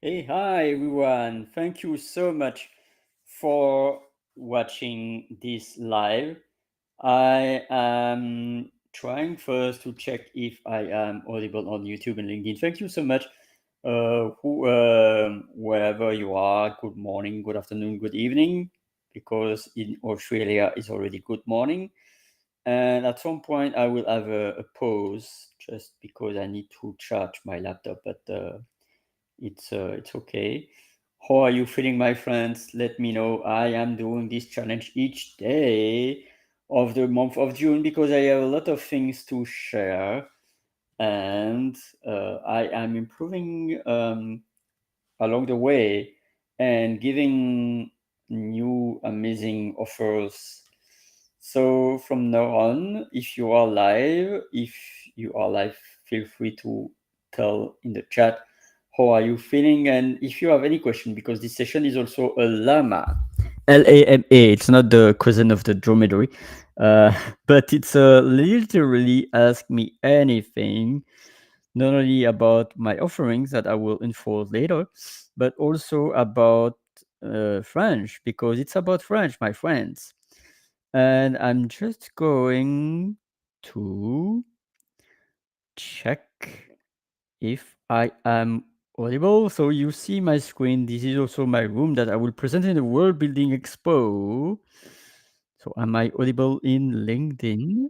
Hey, hi everyone. Thank you so much for watching this live. I am trying first to check if I am audible on YouTube and LinkedIn. Thank you so much. Wherever you are, good morning, good afternoon, good evening, because in Australia it's already good morning. And at some point, I will have a pause just because I need to charge my laptop, but it's okay. How are you feeling, my friends? Let me know. I am doing this challenge each day of the month of June because I have a lot of things to share, and I am improving along the way and giving new amazing offers. So from now on, if you are live, feel free to tell in the chat how are you feeling, and if you have any question, because this session is also a llama, LAMA. It's not the cousin of the dromedary, uh, but it's literally ask me anything, not only about my offerings that I will unfold later, but also about French, because it's about French, my friends. And I'm just going to check if I am audible. So you see my screen. This is also my room that I will present in the World Building Expo. So am I audible in LinkedIn?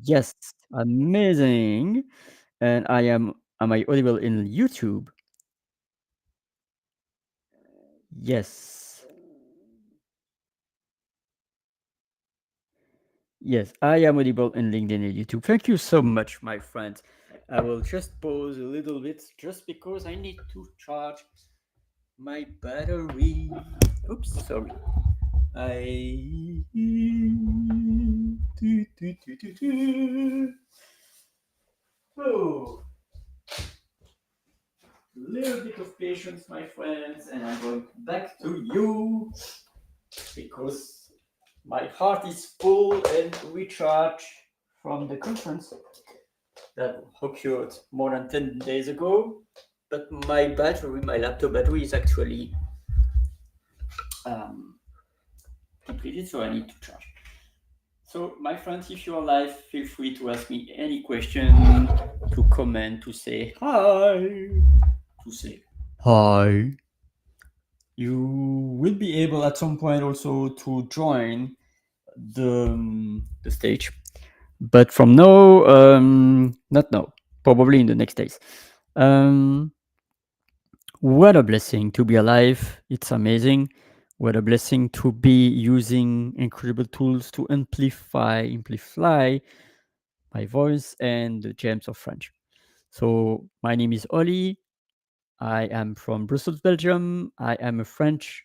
Yes, amazing. And am I audible in YouTube? Yes. Yes, I am audible in LinkedIn and YouTube. Thank you so much, my friends. I will just pause a little bit just because I need to charge my battery. Oops, sorry. I Oh, little bit of patience, my friends, and I'm going back to you because my heart is full and recharged from the conference that occurred more than 10 days ago. But my laptop battery is actually um, depleted, so I need to charge. So, my friends, if you're live, feel free to ask me any question, to comment, to say hi, to say hi. You will be able at some point also to join the stage, but from now, not now, probably in the next days. Um, what a blessing to be alive! It's amazing. What a blessing to be using incredible tools to amplify my voice and the gems of French. So my name is Oli. I am from Brussels, Belgium. I am a French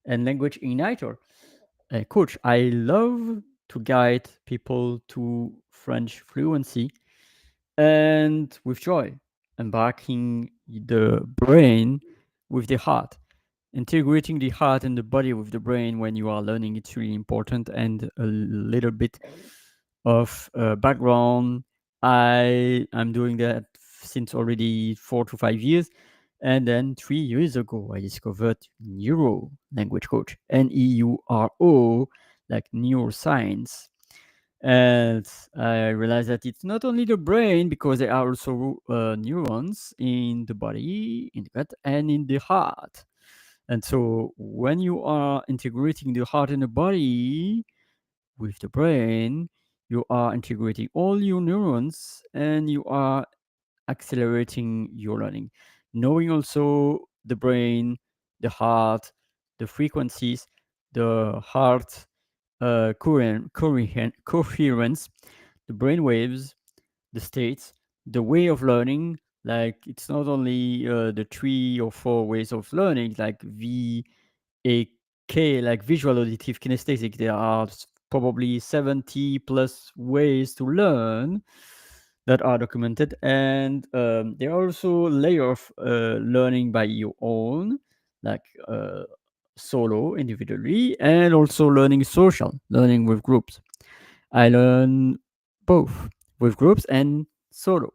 and language igniter coach. I love to guide people to French fluency and with joy, embarking the brain with the heart. Integrating the heart and the body with the brain when you are learning, it's really important. And a little bit of background, I am doing that since already 4 to 5 years. And then 3 years ago, I discovered neuro language coach, NEURO, like neuroscience. And I realized that it's not only the brain, because there are also neurons in the body, in the gut, and in the heart. And so when you are integrating the heart and the body with the brain, you are integrating all your neurons and you are accelerating your learning. Knowing also the brain, the heart, the frequencies, the heart coherence, the brain waves, the states, the way of learning. Like it's not only the 3 or 4 ways of learning, like VAK, like visual, auditive, kinesthetic. There are probably 70 plus ways to learn that are documented, and there are also layer of learning by your own, like solo, individually, and also learning social, learning with groups. I learn both with groups and solo.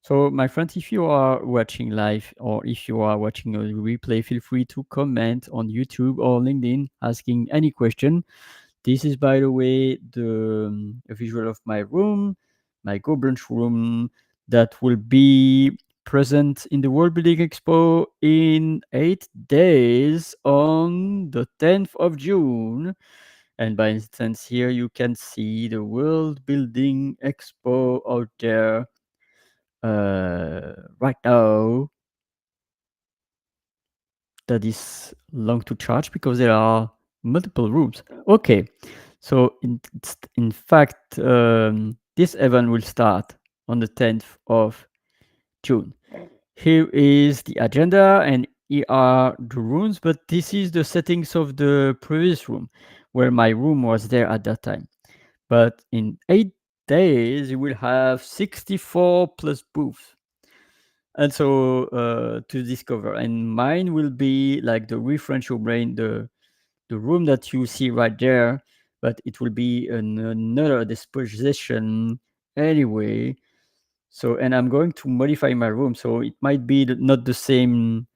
So, my friends, if you are watching live or if you are watching a replay, feel free to comment on YouTube or LinkedIn asking any question. This is, by the way, a visual of my room, my Go Brunch room, that will be present in the World Building Expo in 8 days on the 10th of June. And by instance, here you can see the World Building Expo out there right now. That is long to charge because there are multiple rooms. Okay, so in fact, this event will start on the 10th of June. Here is the agenda and here are the rooms, but this is the settings of the previous room where my room was there at that time. But in 8 days, you will have 64 plus booths. And so to discover, and mine will be like the Refrench Your Brain, the room that you see right there, but it will be another disposition anyway. So, and I'm going to modify my room, so it might be not the same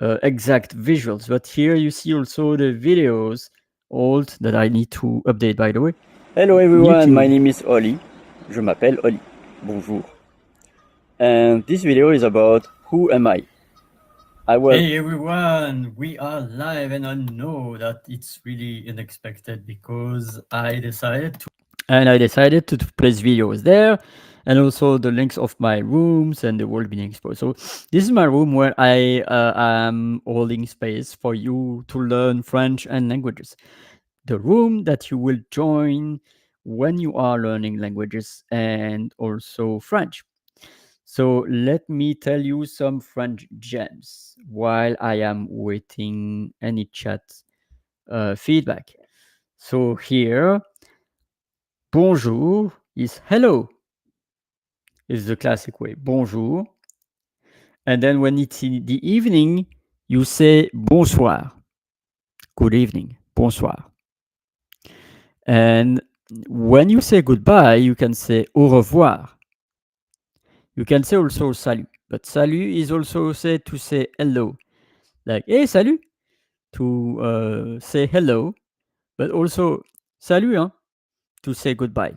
exact visuals, but here you see also the videos old that I need to update, by the way. Hello everyone, my name is Oli. Je m'appelle Oli. Bonjour. And this video is about who am I? Hey everyone, we are live, and I know that it's really unexpected because I decided to place videos there, and also the links of my rooms and the World Building Expo. So this is my room where I am holding space for you to learn French and languages. The room that you will join when you are learning languages and also French. So let me tell you some French gems while I am waiting any chat feedback. So here, bonjour is hello, is the classic way. Bonjour. And then when it's in the evening, you say bonsoir. Good evening. Bonsoir. And when you say goodbye, you can say au revoir. You can say also salut, but salut is also said to say hello. Like, hey, salut, to say hello, but also salut, hein, to say goodbye.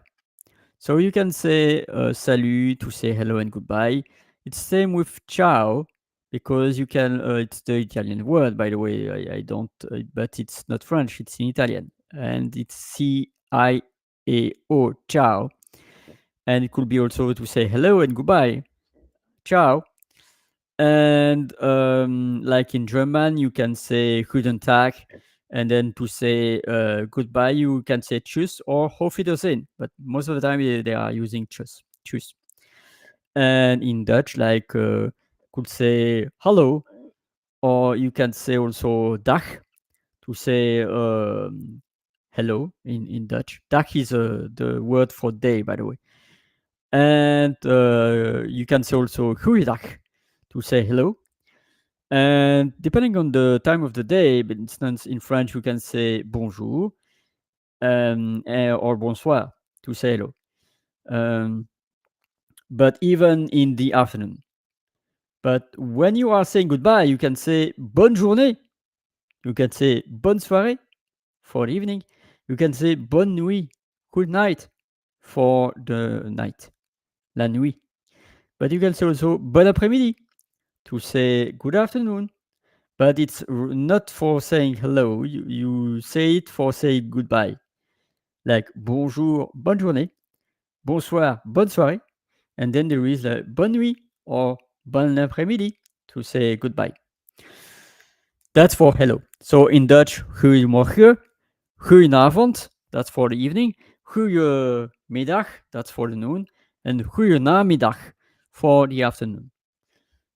So you can say salut to say hello and goodbye. It's same with ciao because you can. It's the Italian word, by the way. I don't, but it's not French. It's in Italian, and it's C-I-A-O, ciao. And it could be also to say hello and goodbye, ciao. And like in German, you can say guten Tag, and then to say goodbye, you can say tschüss or auf Wiedersehen. But most of the time, they are using tschüss. Tschüss. And in Dutch, like could say hello, or you can say also dag to say hello in Dutch. Dag is the word for day, by the way. And you can say also goeiedag to say hello. And depending on the time of the day, for instance, in French, you can say bonjour or bonsoir to say hello. But even in the afternoon. But when you are saying goodbye, you can say bonne journée. You can say bonne soirée for the evening. You can say bonne nuit, good night for the night, la nuit. But you can say also bon après-midi to say good afternoon. But it's not for saying hello. You say it for saying goodbye. Like bonjour, bonne journée, bonsoir, bonne soirée. And then there is bonne nuit or bon après-midi to say goodbye. That's for hello. So in Dutch, goedemorgen, goedenavond, that's for the evening, goedemiddag, that's for the noon, and goedenamiddag for the afternoon.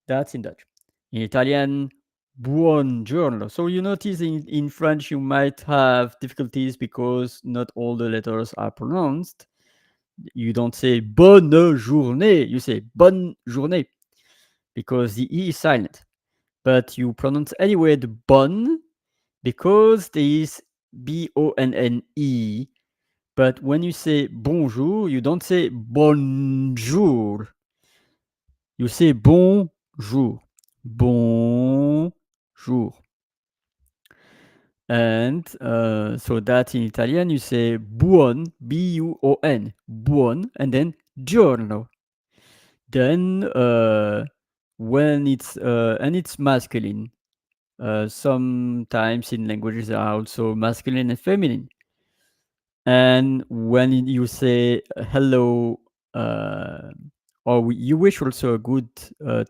That's in Dutch. In Italian, buongiorno. So you notice in French you might have difficulties because not all the letters are pronounced. You don't say bonne journée, you say bonne journée because the E is silent. But you pronounce anyway the bonne because there is B-O-N-N-E. But when you say bonjour, you don't say bonjour. you say bonjour. Bonjour. And so that in Italian you say buon, B-U-O-N, buon, and then giorno. Then when it's and it's masculine. Sometimes in languages are also masculine and feminine. And when you say hello, or you wish also a good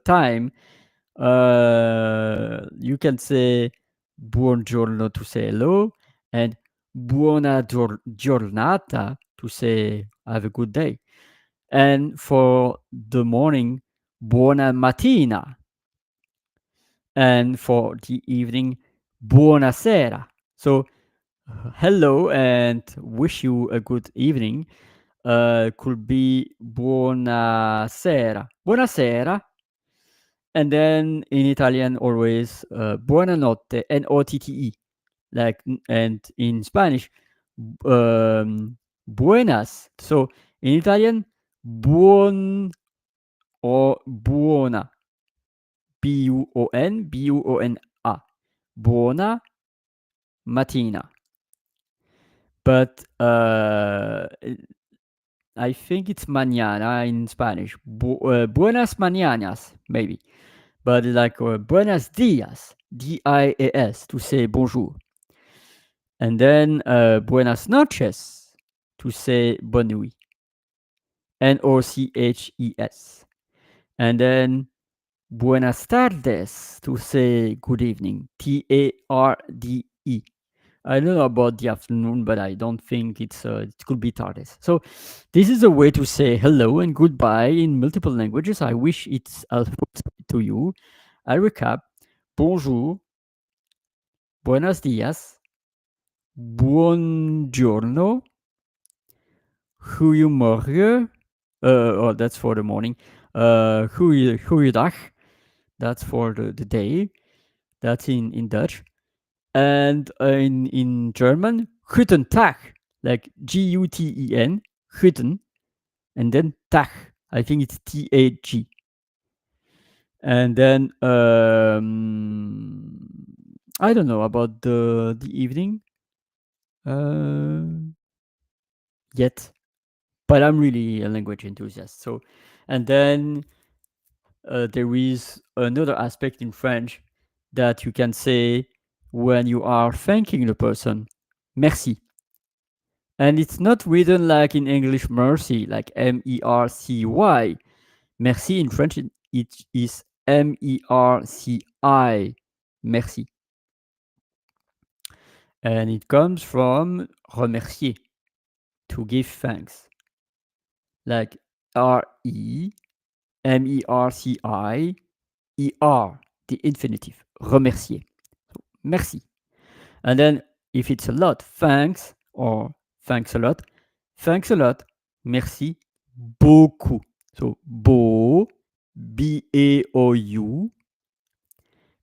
time, you can say buongiorno to say hello, and buona giornata to say have a good day. And for the morning, buona mattina. And for the evening, buonasera. So hello and wish you a good evening could be buonasera. Buonasera. And then in Italian, always buonanotte, N-O-T-T-E. Like, and in Spanish, buenas. So in Italian, buon or buona. B-U-O-N, B-U-O-N-A. Buona mattina. But I think it's mañana in Spanish. Buenas mañanas, maybe. But like buenos dias, D-I-A-S, to say bonjour. And then buenas noches, to say bonne nuit. N-O-C-H-E-S. And then buenas tardes, to say good evening. T-A-R-D-E. I don't know about the afternoon, but I don't think it could be tardes. So this is a way to say hello and goodbye in multiple languages. I wish it's helpful to you. I recap. Bonjour, buenos dias, buongiorno, goedemorgen. Oh, that's for the morning. Goeiedag, that's for the day. That's in Dutch. And in German, Guten Tag, like G-U-T-E-N, Guten, and then Tag. I think it's T-A-G. And then I don't know about the evening yet, but I'm really a language enthusiast. So, and then there is another aspect in French that you can say when you are thanking the person, merci. And it's not written like in English mercy, like M-E-R-C-Y. Merci in French, it is M-E-R-C-I. Merci. And it comes from remercier, to give thanks. Like R-E-M-E-R-C-I-E-R, the infinitive. Remercier. So, merci. And then if it's a lot, thanks or thanks a lot. Thanks a lot. Merci beaucoup. So beau, B-A-O-U,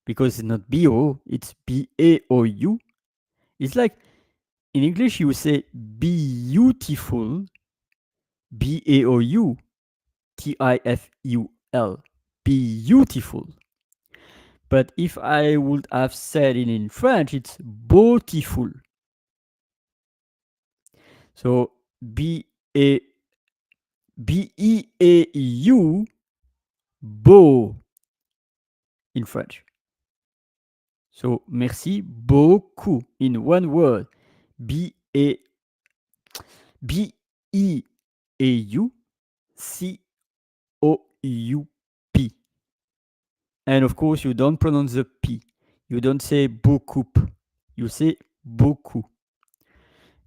because it's not B-O, it's B-A-O-U. It's like in English you say beautiful, B-A-O-U, T-I-F-U-L, beautiful. But if I would have said it in French, it's beautiful. So B-E-A-U, beau in French. So merci beaucoup in one word. B-E-A-U-C-O-U-P. And of course, you don't pronounce the P. You don't say beaucoup. You say beaucoup.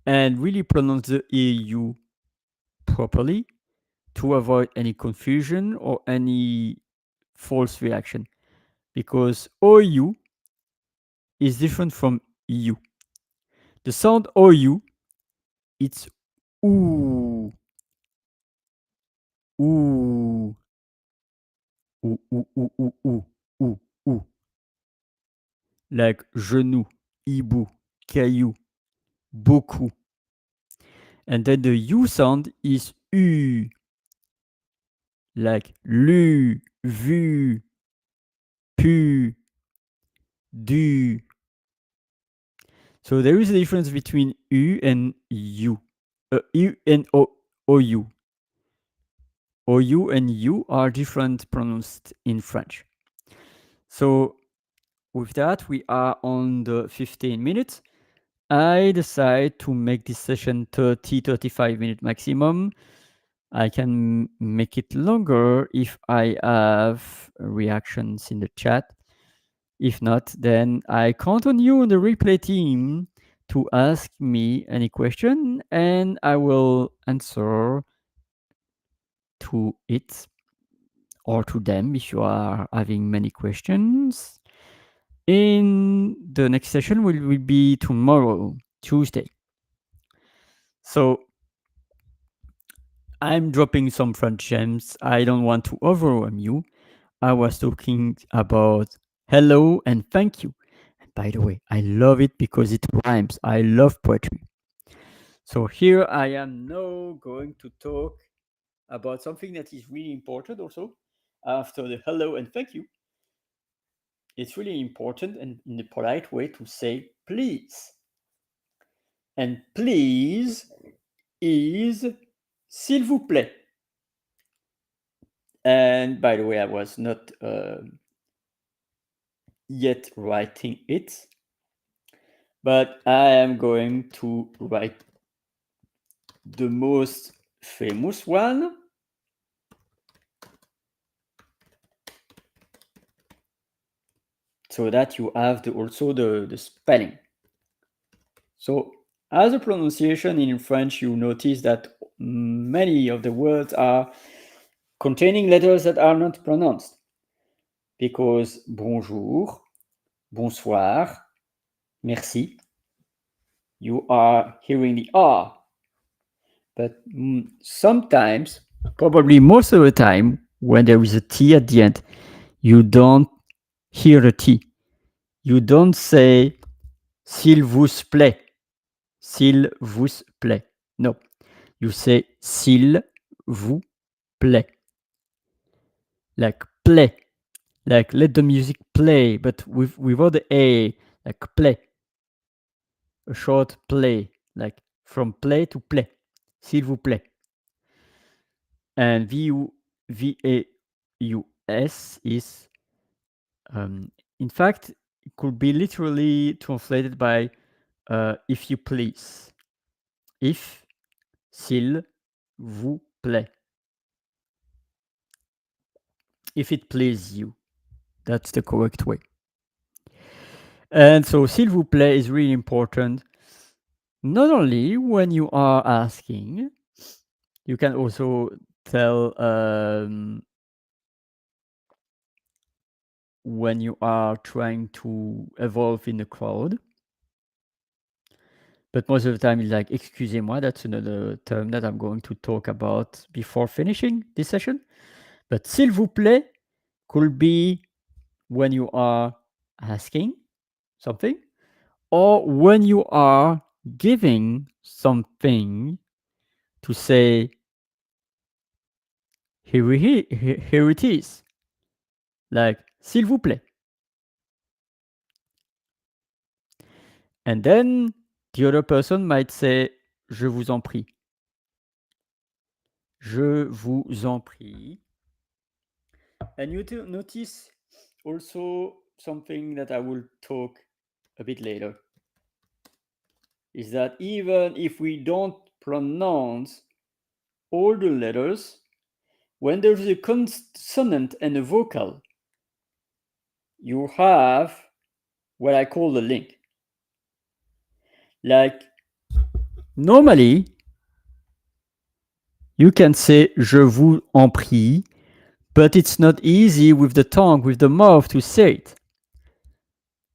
And really pronounce the EU properly to avoid any confusion or any false reaction. Because OU is different from U. The sound OU, it's OO. Ooh. Ooh, ooh, ooh, ooh, ooh, ooh, ooh. Like genou, hibou, caillou, beaucoup. And then the U sound is U. like lu, vu, pu, du. So there is a difference between U and U. U and OU. OU and U are different pronounced in French. So with that, we are on the 15 minutes. I decide to make this session 35 minutes maximum. I can make it longer if I have reactions in the chat. If not, then I count on you on the replay team to ask me any question and I will answer to it or to them if you are having many questions. In the next session will be tomorrow, Tuesday. So I'm dropping some French gems. I don't want to overwhelm you. I was talking about hello and thank you. And by the way, I love it because it rhymes. I love poetry. So here I am now going to talk about something that is really important also. After the hello and thank you, it's really important and in a polite way to say please. And please is s'il vous plaît. And by the way, I was not yet writing it, but I am going to write the most famous one. So that you have also the spelling. So as a pronunciation in French, you notice that many of the words are containing letters that are not pronounced. Because bonjour, bonsoir, merci, you are hearing the R. But sometimes, probably most of the time, when there is a T at the end, you don't hear the T. You don't say s'il vous plaît. S'il vous plaît. No. You say s'il vous plaît. Like play. Like let the music play, but without the A. Like play. A short play. Like from play to play. S'il vous plaît. And V-A-U-S is, in fact, it could be literally translated by if you please. If, s'il vous plaît. If it pleases you. That's the correct way. And so, s'il vous plaît is really important. Not only when you are asking, you can also tell when you are trying to evolve in the crowd. But most of the time it's like, excusez-moi, that's another term that I'm going to talk about before finishing this session. But s'il vous plaît could be when you are asking something or when you are giving something to say, here it is. Like, s'il vous plaît. And then the other person might say, je vous en prie. Je vous en prie. And you notice also something that I will talk a bit later. Is that even if we don't pronounce all the letters, when there's a consonant and a vocal, you have what I call the link. Like, normally, you can say je vous en prie, but it's not easy with the tongue, with the mouth to say it.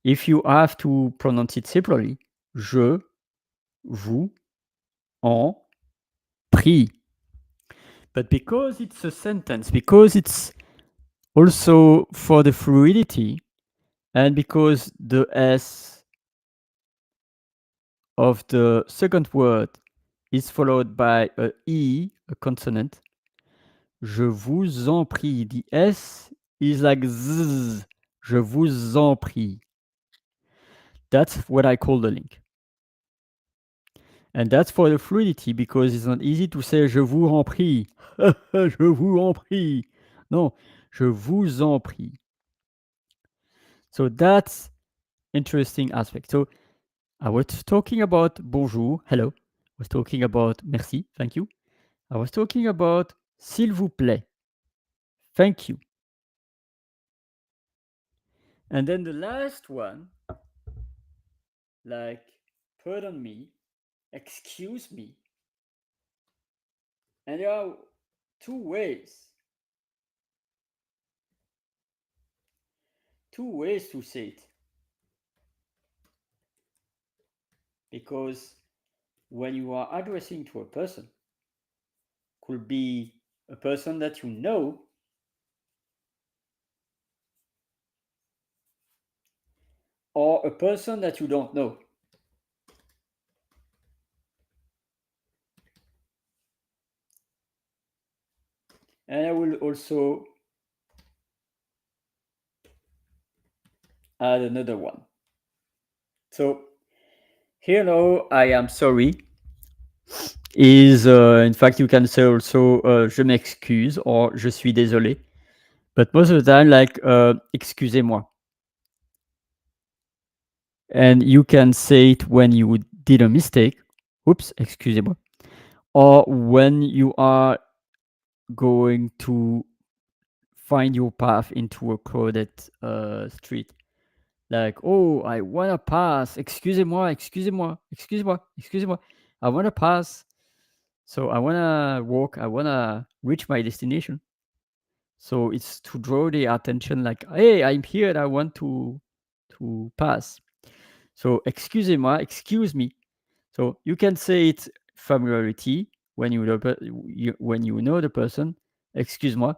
If you have to pronounce it separately, je vous en prie. But because it's a sentence, because it's also for the fluidity, and because the S of the second word is followed by a E, a consonant, Je vous en prie. The S is like Z. Je vous en prie. That's what I call the link. And that's for the fluidity because it's not easy to say je vous en prie. Je vous en prie. No, je vous en prie. So that's interesting aspect. So I was talking about bonjour, hello. I was talking about merci, thank you. I was talking about s'il vous plaît, thank you. And then the last one, like pardon me, excuse me. And there are two ways to say it. Because when you are addressing to a person, could be a person that you know or a person that you don't know. And I will also add another one. So hello, I am sorry is in fact you can say also je m'excuse or je suis désolé. But most of the time like excusez-moi. And you can say it when you did a mistake. Oops, excusez-moi. Or when you are going to find your path into a crowded street. Like, oh, I want to pass. Excusez-moi, excusez-moi, excusez-moi, excusez-moi. I want to pass. So I want to walk. I want to reach my destination. So it's to draw the attention like, hey, I'm here and I want to pass. So excusez-moi, excuse me. So you can say it familiarity when you know the person, excuse-moi,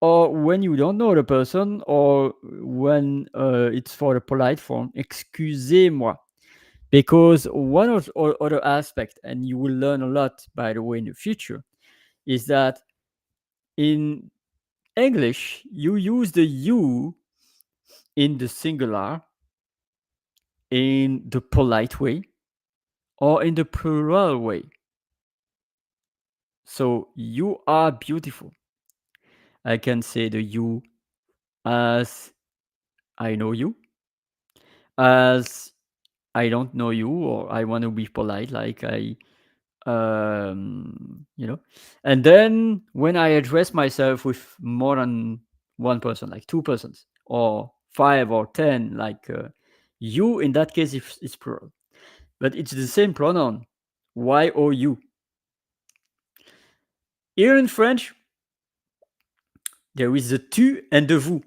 or when you don't know the person, or when it's for the polite form, excusez-moi. Because one or other aspect, and you will learn a lot, by the way, in the future, is that in English, you use the you in the singular, in the polite way, or in the plural way. So you are beautiful. I can say the you as I know you, as I don't know you, or I want to be polite, like you know. And then when I address myself with more than one person, like two persons, or 5 or 10, like you, in that case, it's plural. But it's the same pronoun, Y O U. Here in French, there is the tu and the vous.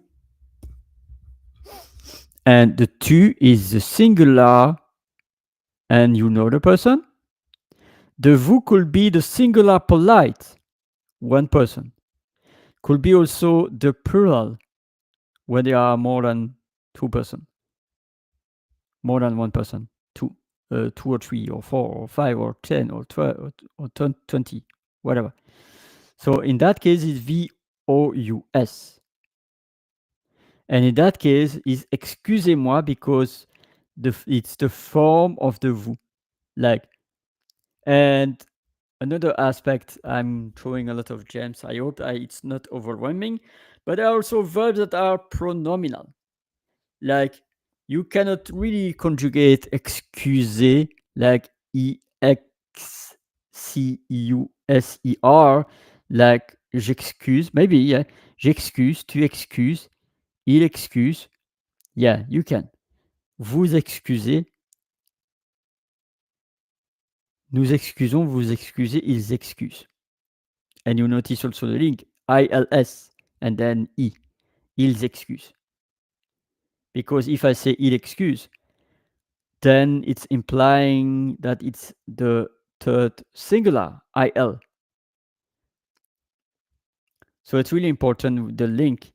And the tu is the singular, and you know the person. The vous could be the singular polite, one person. Could be also the plural, when there are more than two person, more than one person, two or three or 4 or 5 or 10 or 12 or 20, whatever. So in that case, it's VOUS. And in that case, is excusez-moi because it's the form of the vous. Like, and another aspect, I'm throwing a lot of gems. I hope it's not overwhelming, but there are also verbs that are pronominal. Like, you cannot really conjugate excuser like EXCUSER, like j'excuse, maybe, yeah. J'excuse, tu excuses, il excuse. Yeah, you can. Vous excusez, nous excusons, vous excusez, ils excusent. And you notice also the link, ILS, and then E. Ils excusent. Because if I say il excuse, then it's implying that it's the third singular, IL. So it's really important, the link,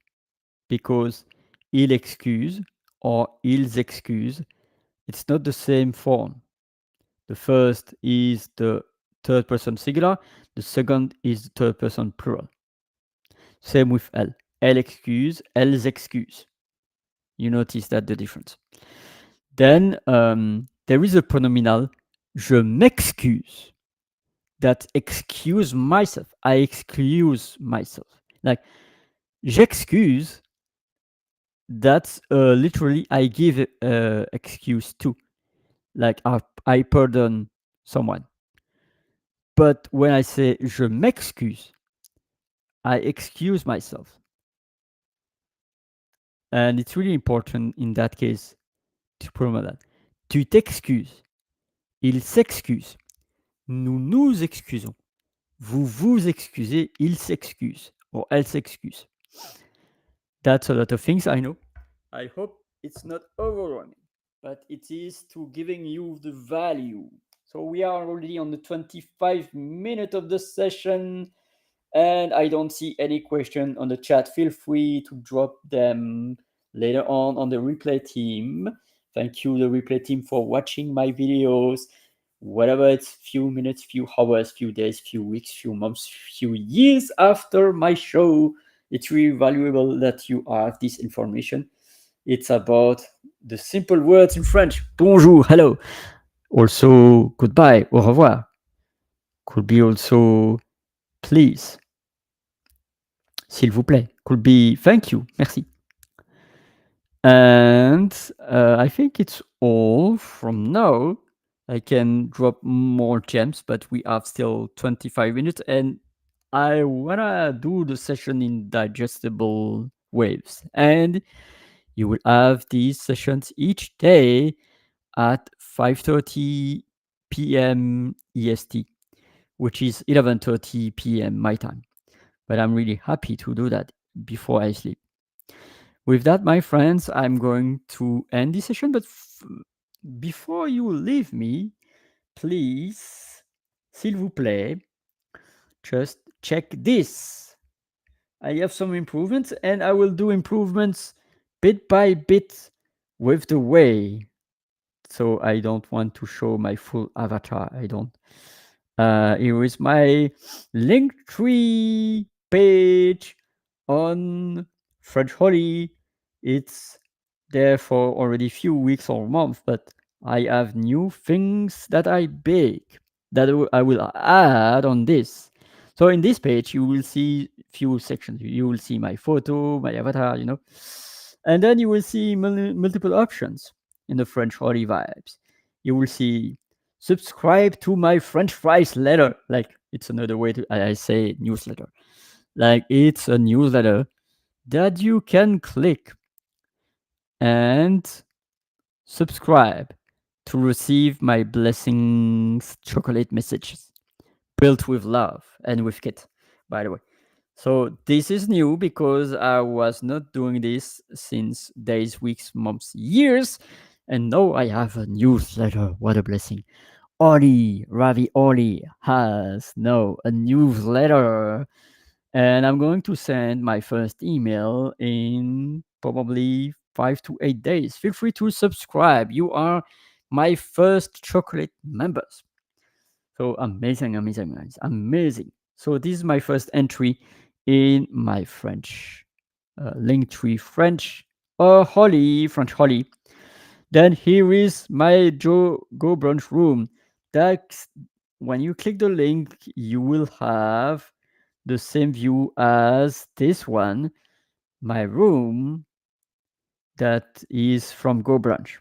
because il excuse or ils excuse, it's not the same form. The first is the third person singular, the second is the third person plural. Same with elle. Elle excuse, elles excuse. You notice that the difference. Then there is a pronominal je m'excuse that excuse myself. I excuse myself. Like j'excuse, that's literally I give excuse to. Like I pardon someone. But when I say je m'excuse, I excuse myself. And it's really important in that case to promote that. Tu t'excuses. Il s'excuse. Nous nous excusons. Vous vous excusez. Il s'excuse. Or elle s'excuse. That's a lot of things, I know. I hope it's not overwhelming, but it is to giving you the value. So we are already on the 25 minute of the session, and I don't see any question on the chat. Feel free to drop them later on the replay team. Thank you, the replay team, for watching my videos. Whatever it's few minutes, few hours, few days, few weeks, few months, few years after my show, it's really valuable that you have this information. It's about the simple words in French. Bonjour, hello. Also, goodbye, au revoir. Could be also please. S'il vous plaît. Could be thank you, merci. And I think it's all from now. I can drop more gems, but we have still 25 minutes, and I wanna do the session in digestible waves. And you will have these sessions each day at 5:30 p.m. EST, which is 11:30 p.m. my time. But I'm really happy to do that before I sleep. With that, my friends, I'm going to end this session. But before you leave me, please, s'il vous plaît, just check this. I have some improvements, and I will do improvements bit by bit with the way. So I don't want to show my full avatar. I don't. Here is my Linktree page on French Holly. It's there for already few weeks or months, but I have new things that I bake that I will add on this. So in this page, you will see few sections. You will see my photo, my avatar, and then you will see multiple options in the French Holly vibes. You will see subscribe to my French fries letter. Like it's another way to I say newsletter. Like it's a newsletter that you can click and subscribe to receive my blessings chocolate messages built with love and with kit, by the way. So this is new because I was not doing this since days, weeks, months, years, and now I have a newsletter. What a blessing! Ravi has now a newsletter, and I'm going to send my first email in probably 5 to 8 days. Feel free to subscribe. You are my first chocolate members. So amazing, amazing, guys. Amazing. So this is my first entry in my French Linktree French French Holly. Then here is my Go Brunch room. That's when you click the link, you will have the same view as this one, my room that is from Go Brunch.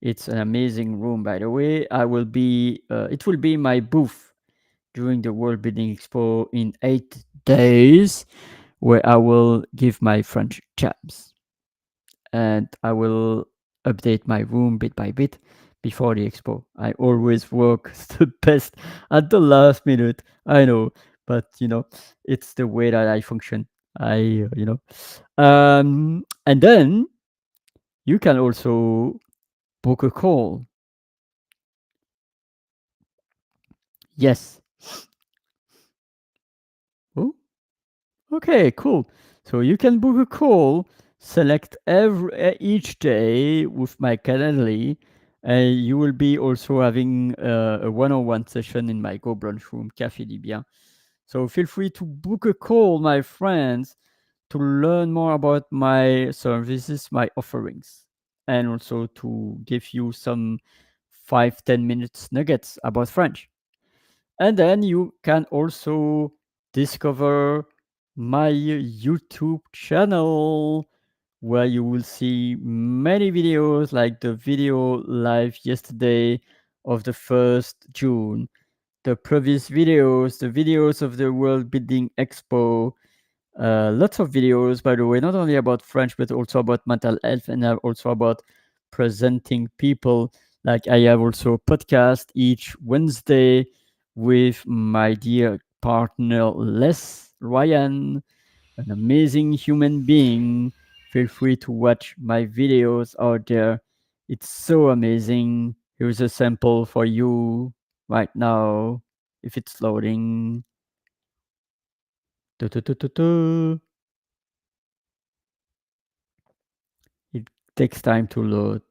It's an amazing room, by the way. It will be my booth during the World Building Expo in 8 days, where I will give my French jams. And I will update my room bit by bit before the expo. I always work the best at the last minute. I know, but it's the way that I function. And then you can also book a call. Yes. Oh, okay, cool. So you can book a call, select each day with my Calendly, and you will be also having a one-on-one session in my Go Brunch room, Café Libyen. So feel free to book a call, my friends, to learn more about my services, my offerings, and also to give you some 5-10 minutes nuggets about French. And then you can also discover my YouTube channel where you will see many videos like the video live yesterday of the 1st June, the previous videos, the videos of the World Building Expo, lots of videos, by the way, not only about French, but also about mental health and also about presenting people. Like I have also a podcast each Wednesday with my dear partner, Les Ryan, an amazing human being. Feel free to watch my videos out there. It's so amazing. Here's a sample for you right now, if it's loading. Du-du-du-du-du. It takes time to load.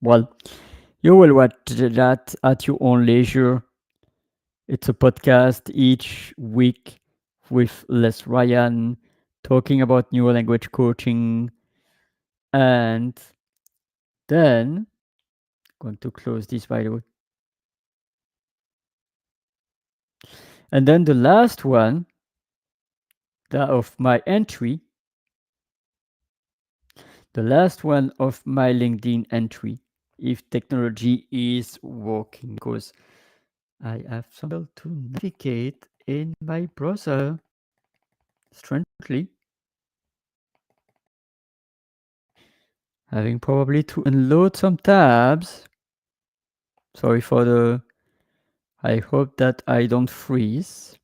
Well, you will watch that at your own leisure. It's a podcast each week with Les Ryan talking about new language coaching. And then, going to close this by the way. And then the last one, that of my entry, the last one of my LinkedIn entry, if technology is working, because I have some to navigate in my browser. Strangely, having probably to unload some tabs. Sorry for the. I hope that I don't freeze.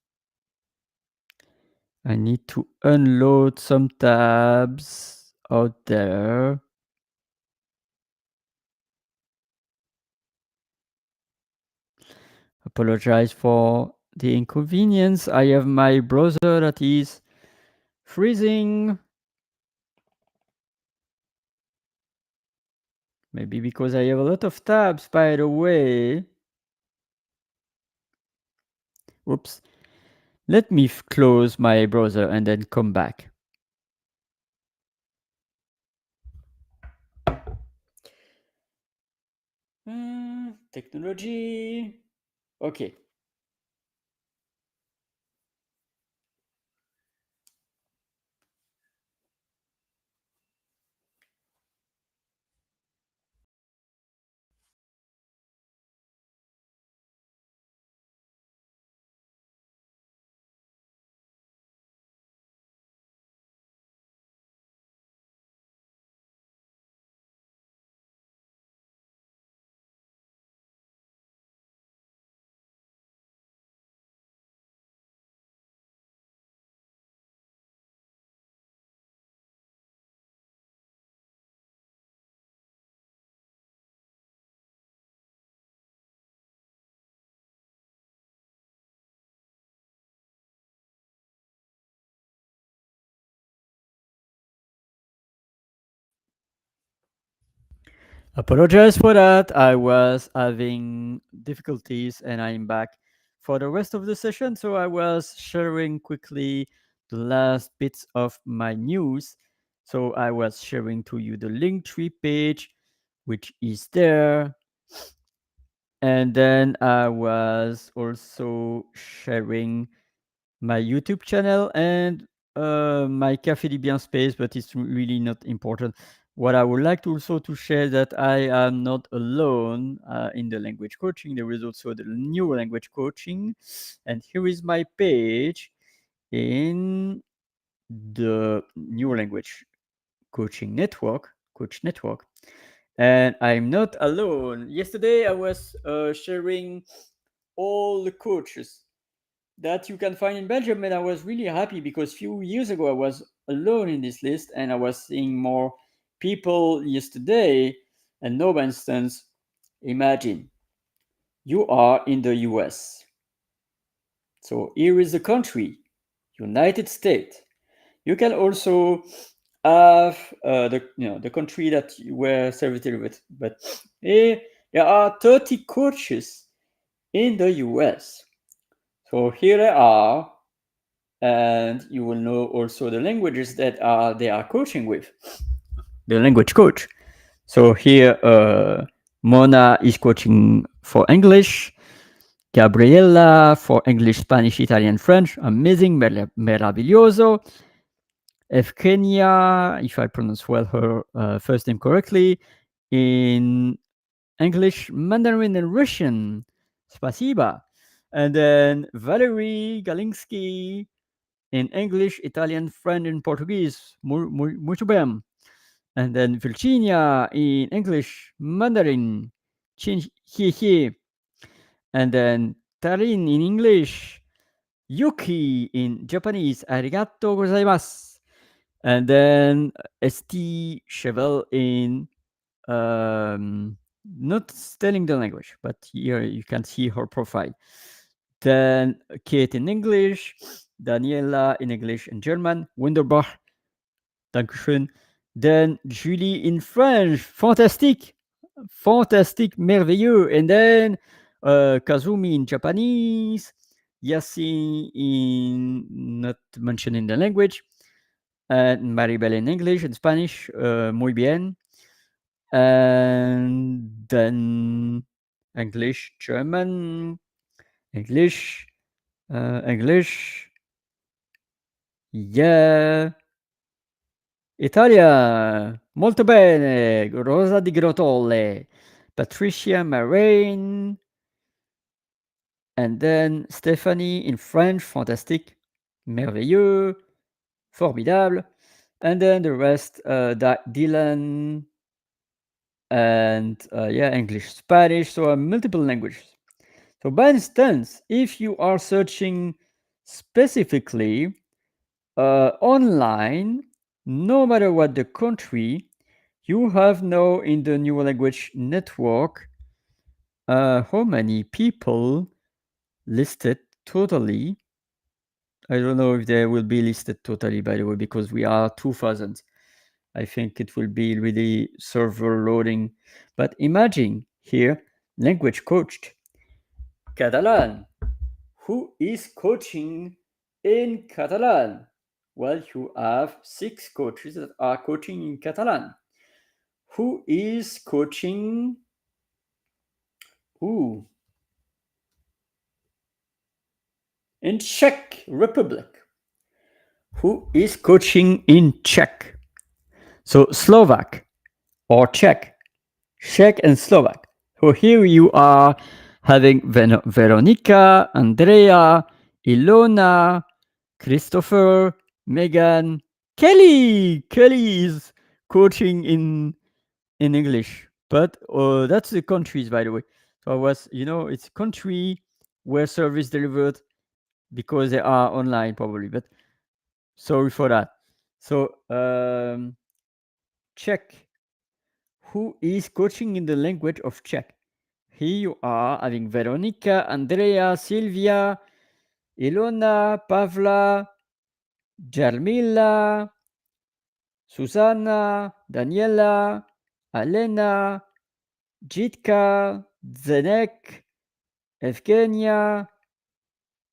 I need to unload some tabs out there. Apologize for the inconvenience. I have my browser that is freezing. Maybe because I have a lot of tabs, by the way. Oops. Let me close my browser and then come back. Technology. Okay. Apologize for that. I was having difficulties and I'm back for the rest of the session. So I was sharing quickly the last bits of my news. So I was sharing to you the Linktree page, which is there. And then I was also sharing my YouTube channel and my Café du Bien space, but it's really not important. What I would like to also to share that I am not alone in the language coaching. There is also the new language coaching, and here is my page in the new language coaching network, Coach Network, and I'm not alone. Yesterday I was sharing all the coaches that you can find in Belgium. And I was really happy because a few years ago I was alone in this list and I was seeing more people yesterday. And no, for instance, imagine you are in the US. So here is the country, United States. You can also have the country that you were servited with, but there are 30 coaches in the US. So here they are, and you will know also the languages that they are coaching with. The language coach. So here, Mona is coaching for English. Gabriella for English, Spanish, Italian, French. Amazing, meraviglioso. Evgenia, if I pronounce well her first name correctly, in English, Mandarin, and Russian. Spasiba. And then Valerie Galinsky in English, Italian, French, and Portuguese. Muito bem. And then Virginia in English, Mandarin, Chin He He. And then Tarin in English, Yuki in Japanese, Arigato gozaimasu. And then ST Cheval in not telling the language, but here you can see her profile. Then Kate in English, Daniela in English and German, Wunderbar, Dankeschön. Then Julie in French, fantastique, fantastique, merveilleux. And then Kazumi in Japanese, Yasin in not mentioning the language, and Maribel in English and Spanish, muy bien. And then English, German, English, English, yeah, Italia, molto bene, Rosa di Grotolle, Patricia Marraine, and then Stephanie in French, fantastique, merveilleux, formidable, and then the rest, Dylan, and yeah, English, Spanish, so multiple languages. So by instance, if you are searching specifically online, no matter what the country, you have now in the new language network how many people listed totally. I don't know if they will be listed totally, by the way, because we are 2000. I think it will be really server loading. But imagine here, language coached. Catalan. Who is coaching in Catalan? Well, you have 6 coaches that are coaching in Catalan. Who is coaching? Who? In Czech Republic. Who is coaching in Czech? So Slovak or Czech. Czech and Slovak. So here you are having Veronica, Andrea, Ilona, Christopher, Megan, Kelly. Kelly is coaching in English, but that's the countries, by the way. So I was, it's country where service delivered because they are online probably. But sorry for that. So Czech. Who is coaching in the language of Czech? Here you are having Veronica, Andrea, Silvia, Ilona, Pavla, Jarmila, Susanna, Daniela, Alena, Jitka, Zenek, Evgenia,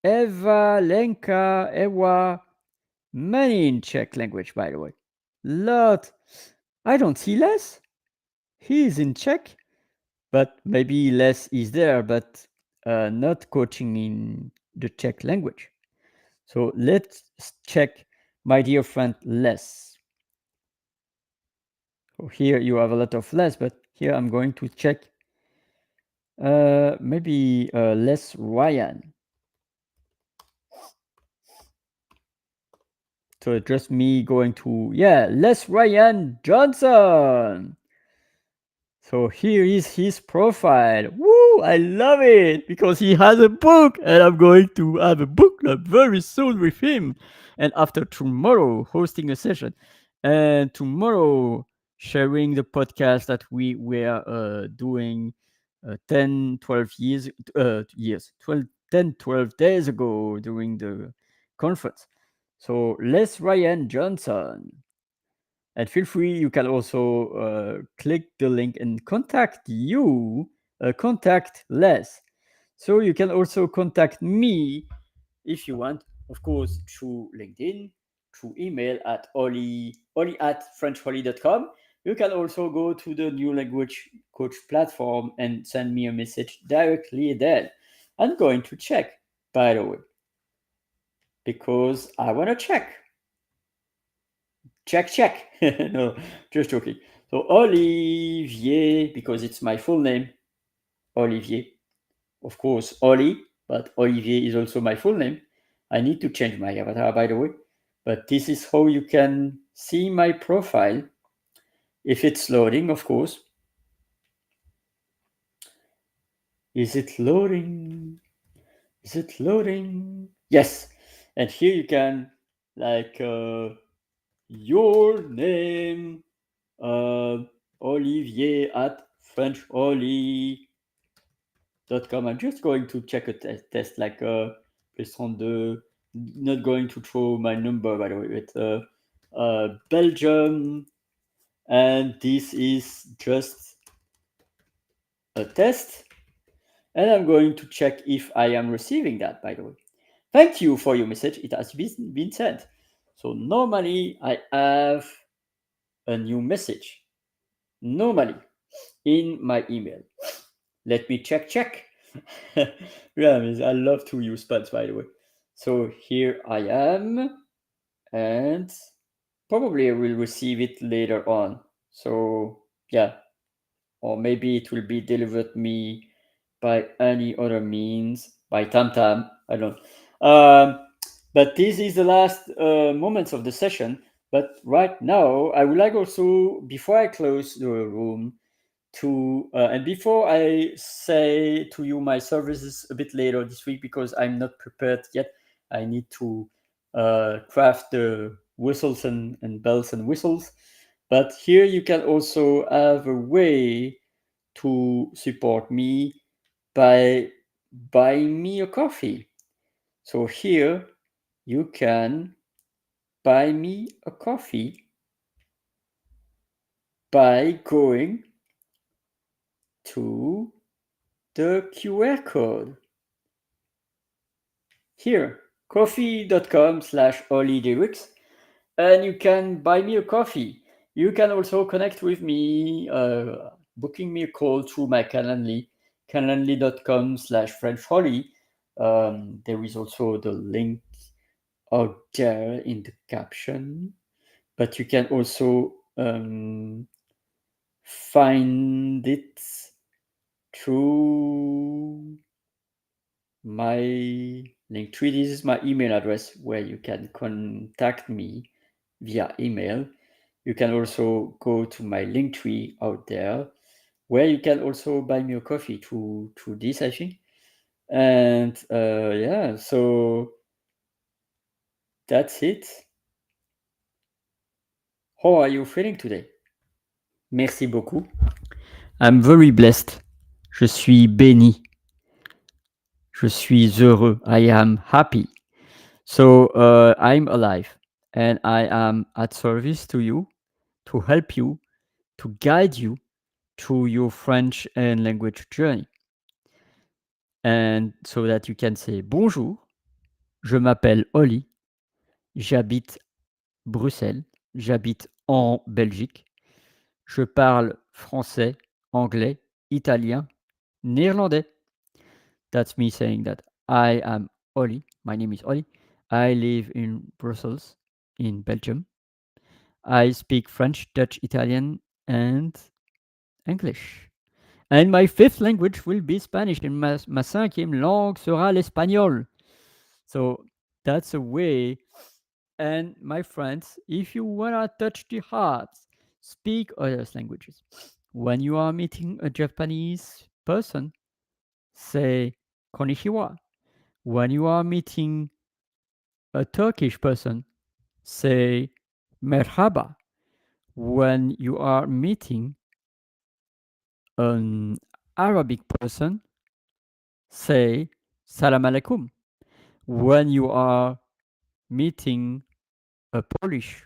Eva, Lenka, Ewa. Many in Czech language, by the way. Lot. I don't see less. He is in Czech, but maybe less is there, but not coaching in the Czech language. So let's check, my dear friend, less. So here you have a lot of less, but here I'm going to check maybe less Ryan. So just me going to, less Ryan Johnson. So here is his profile. Woo! I love it because he has a book, and I'm going to have a book club very soon with him. And after tomorrow, hosting a session, and tomorrow sharing the podcast that we were doing 10, 12 years, 10, 12 days ago during the conference. So Les Ryan Johnson. And feel free, you can also click the link and contact Les. So you can also contact me if you want, of course, through LinkedIn, through email at oli at frenchholly.com. You can also go to the New Language Coach platform and send me a message directly there. I'm going to check, by the way, because I want to check. Check. No, just joking. So Olivier, because it's my full name, Olivier. Of course, Oli, but Olivier is also my full name. I need to change my avatar, by the way. But this is how you can see my profile. If it's loading, of course. Is it loading? Is it loading? Yes. And here you can, like, your name, Olivier at FrenchOli.com. I'm just going to check a test like plus 32. Not going to throw my number, by the way. It's Belgium, and this is just a test. And I'm going to check if I am receiving that, by the way. Thank you for your message. It has been sent. So normally I have a new message. Normally in my email. Let me check. Yeah, I love to use puns, by the way. So here I am, and probably I will receive it later on. So yeah, or maybe it will be delivered me by any other means, by TamTam. I don't. But this is the last moments of the session. But right now, I would like also, before I close the room, to and before I say to you my services a bit later this week, because I'm not prepared yet. I need to craft the whistles and bells and whistles. But here you can also have a way to support me by buying me a coffee. So here you can buy me a coffee by going to the QR code. Here, coffee.com/OliDerix, and you can buy me a coffee. You can also connect with me, booking me a call through my Calendly, calendly.com/FrenchHolly. There is also the link out there in the caption, but you can also find it through my Linktree. This is my email address where you can contact me via email. You can also go to my Linktree out there, where you can also buy me a coffee through this, I think. And yeah, so that's it. How are you feeling today? Merci beaucoup. I'm very blessed. Je suis béni. Je suis heureux. I am happy. So I'm alive, and I am at service to you, to help you, to guide you through your French and language journey. And so that you can say bonjour, je m'appelle Oli, j'habite Bruxelles, j'habite en Belgique, je parle français, anglais, italien, néerlandais. That's me saying that I am Oli, my name is Oli, I live in Brussels, in Belgium. I speak French, Dutch, Italian, and English. And my fifth language will be Spanish, and ma cinquième langue sera l'espagnol. So that's a way. And my friends, if you wanna touch the heart, speak other languages. When you are meeting a Japanese person, say konnichiwa. When you are meeting a Turkish person, say merhaba. When you are meeting an Arabic person, say salam alaikum. When you are meeting a Polish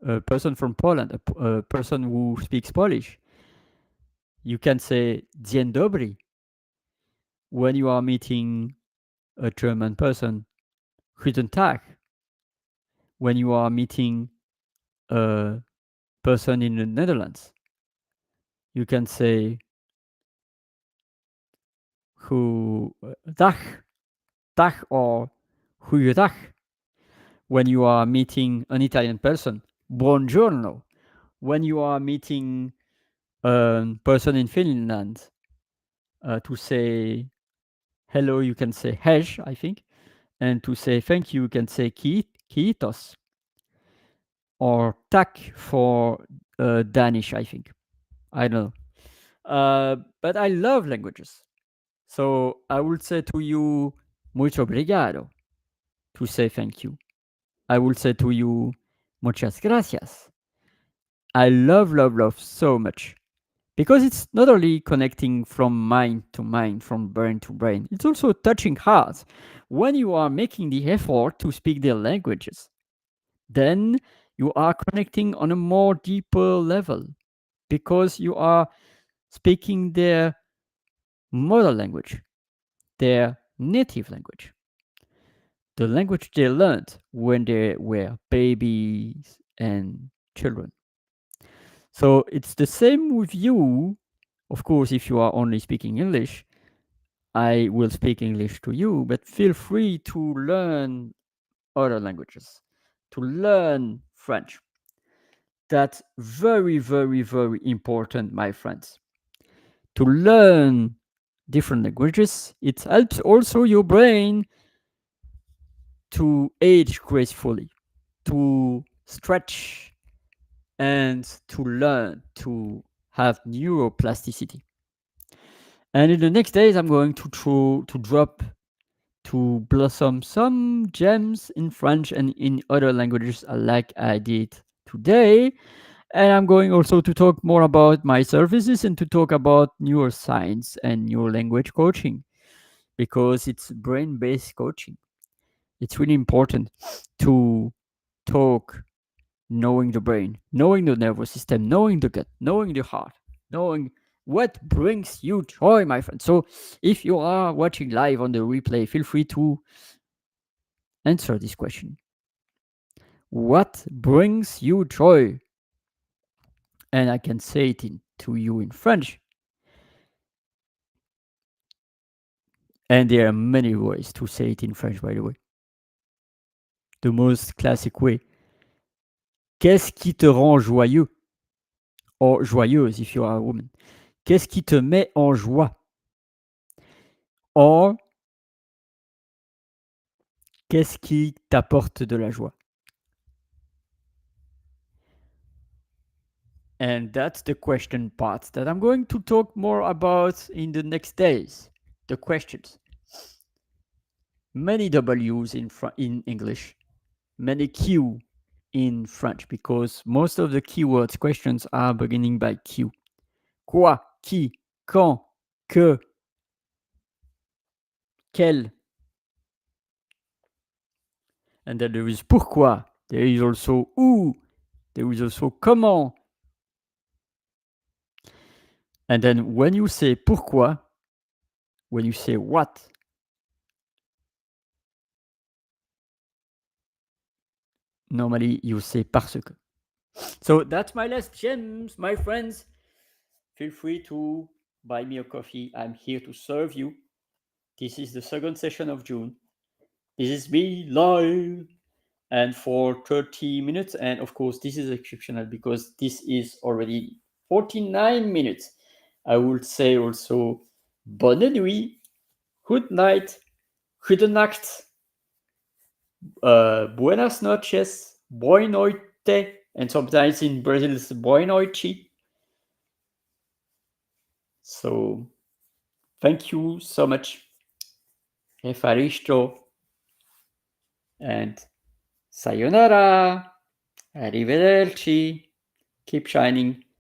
a person from Poland, a person who speaks Polish, you can say dzień dobry. When you are meeting a German person, guten Tag. When you are meeting a person in the Netherlands, you can say dag, dag or goeiedag. When you are meeting an Italian person, buongiorno. When you are meeting a person in Finland, to say hello, you can say hej, I think. And to say thank you can say kiitos. Or tak for Danish, I think. I don't know. But I love languages. So I would say to you, muito obrigado, to say thank you. I would say to you, muchas gracias. I love so much. Because it's not only connecting from mind to mind, from brain to brain, it's also touching hearts. When you are making the effort to speak their languages, then you are connecting on a more deeper level because you are speaking their mother language, their native language, the language they learned when they were babies and children. So it's the same with you. Of course, if you are only speaking English, I will speak English to you, but feel free to learn other languages, to learn French. That's very important, my friends. To learn different languages, it helps also your brain to age gracefully, to stretch, and to learn to have neuroplasticity. And in the next days, I'm going to drop to blossom some gems in French and in other languages like I did today. And I'm going also to talk more about my services and to talk about neuroscience and neuro language coaching because it's brain based coaching. It's really important to talk knowing the brain, knowing the nervous system, knowing the gut, knowing the heart, knowing what brings you joy, my friend. So if you are watching live on the replay, feel free to answer this question. What brings you joy? And I can say it to you in French. And there are many ways to say it in French, by the way. The most classic way. Qu'est-ce qui te rend joyeux? Or joyeuse if you are a woman. Qu'est-ce qui te met en joie? Or, qu'est-ce qui t'apporte de la joie? And that's the question part that I'm going to talk more about in the next days. The questions. Many W's in English, many Q in French, because most of the keywords questions are beginning by Q. Quoi, qui, quand, que, quel. And then there is pourquoi. There is also où. There is also comment. And then when you say pourquoi, when you say what, normally you say parce que. So that's my last gems, my friends. Feel free to buy me a coffee. I'm here to serve you. This is the second session of June. This is me live and for 30 minutes. And of course, this is exceptional because this is already 49 minutes. I would say also bonne nuit, good night, gute Nacht, buenas noches, boa noite, and sometimes in Brazil it's boa noite. So thank you so much. Efaristo and sayonara. Arrivederci. Keep shining.